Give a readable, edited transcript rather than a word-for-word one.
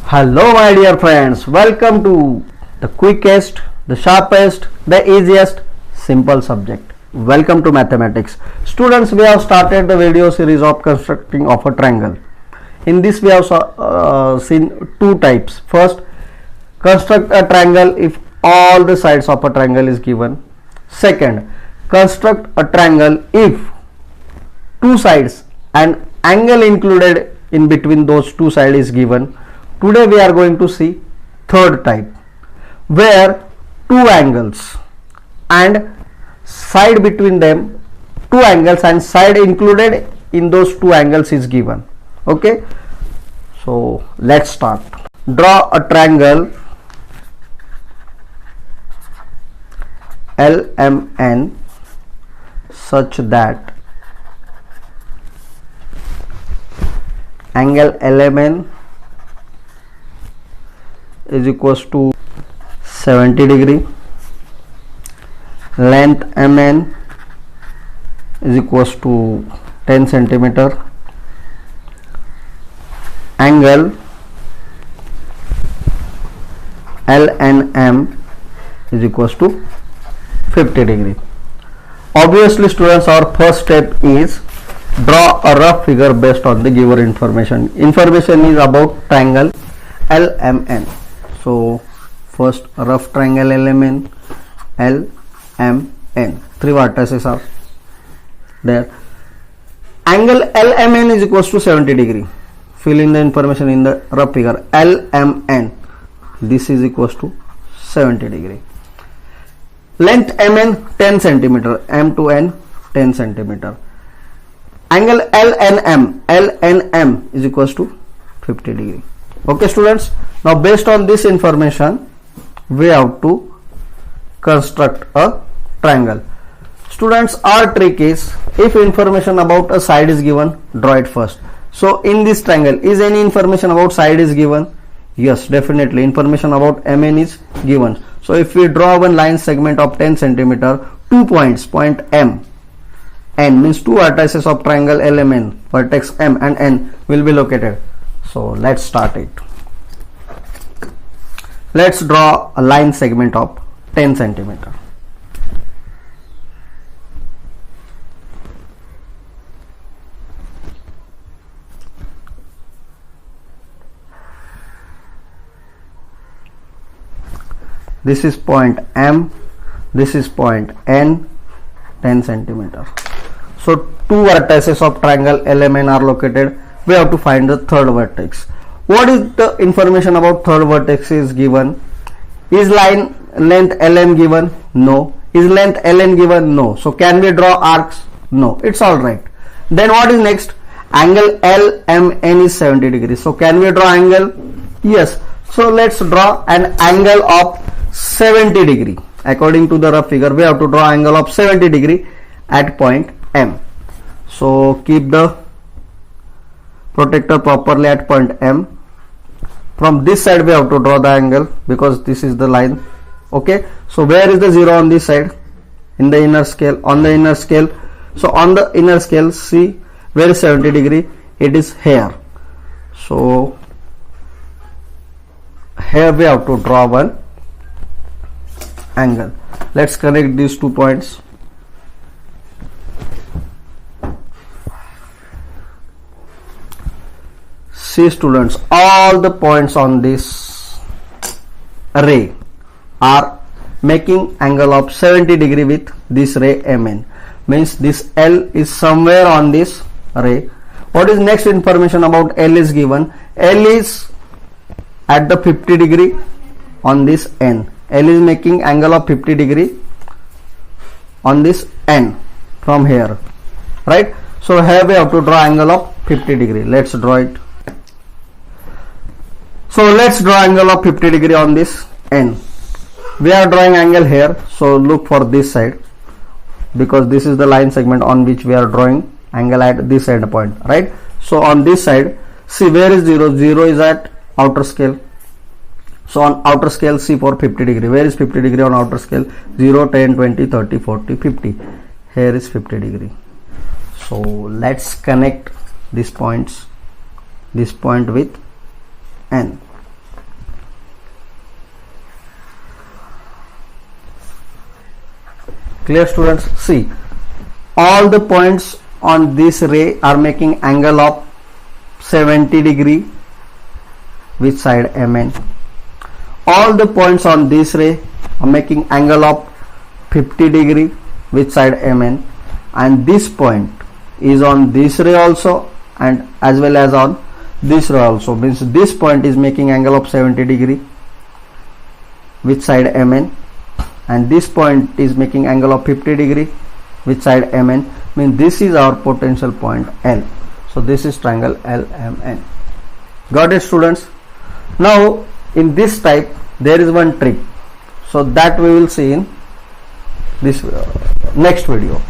Hello my dear friends, welcome to the quickest, the sharpest, the easiest simple subject. Welcome to mathematics. Students, we have started the video series of constructing of a triangle. In this we have seen two types. First, construct a triangle if all the sides of a triangle is given. Second, construct a triangle if two sides and angle included in between those two sides is given. Today we are going to see third type, where two angles and side between them, two angles and side included in those two angles is given. Okay, so let's start. Draw a triangle LMN such that angle LMN is equals to 70 degree, length MN is equals to 10 centimeter, angle LNM is equals to 50 degree. Obviously students, our first step is draw a rough figure based on the given information. Information is about triangle LMN. So first, rough triangle LMN, three vertices are there. Angle LMN is equals to 70 degree. Fill in the information in the rough figure. LMN, this is equals to 70 degree. Length MN 10 centimeter, M to N 10 centimeter. Angle LNM is equals to 50 degree. Okay students, now based on this information we have to construct a triangle. Students, our trick is, if information about a side is given, draw it first. So in this triangle, is any information about side is given? Yes, definitely information about MN is given. So if we draw one line segment of 10 centimeter, 2 points, point M, N means two vertices of triangle LMN, vertex M and N will be located. So let's start it. Let's draw a line segment of 10 centimeter. This is point M, this is point N, 10 centimeter. So two vertices of triangle LMN are located. We have to find the third vertex. What is the information about third vertex is given? Is line length LM given? No. Is length LN given? No. So can we draw arcs? No. It's alright. Then what is next? Angle LMN is 70 degrees. So can we draw angle? Yes. So let's draw an angle of 70 degree. According to the rough figure, we have to draw angle of 70 degree at point M. So keep the protector properly at point M. From this side we have to draw the angle because this is the line. Okay, so where is the 0 on this side? In the inner scale. On the inner scale, so on the inner scale, see where is 70 degree? It is here. So here we have to draw one angle. Let's connect these 2 points. See students, all the points on this ray are making angle of 70 degree with this ray MN. Means this L is somewhere on this ray. What is next information about L is given? L is at the 50 degree on this N. L is making angle of 50 degree on this N from here, right? So here we have to draw angle of 50 degree. Let's draw it. So let's draw angle of 50 degree on this N. We are drawing angle here, so look for this side because this is the line segment on which we are drawing angle at this end point, right? So on this side, see where is 0? 0 is at outer scale. So on outer scale, see for 50 degree. Where is 50 degree on outer scale? 0, 10, 20, 30, 40, 50. Here is 50 degree. So let's connect these points, this point with N. Clear students? See, all the points on this ray are making angle of 70 degree. Which side? MN. All the points on this ray are making angle of 50 degree. Which side? MN. And this point is on this ray also and as well as on this ray also, means this point is making angle of 70 degree. Which side? MN. And this point is making angle of 50 degree. Which side? MN. Means this is our potential point L. So this is triangle LMN. Got it, students? Now in this type there is one trick, so that we will see in this next video.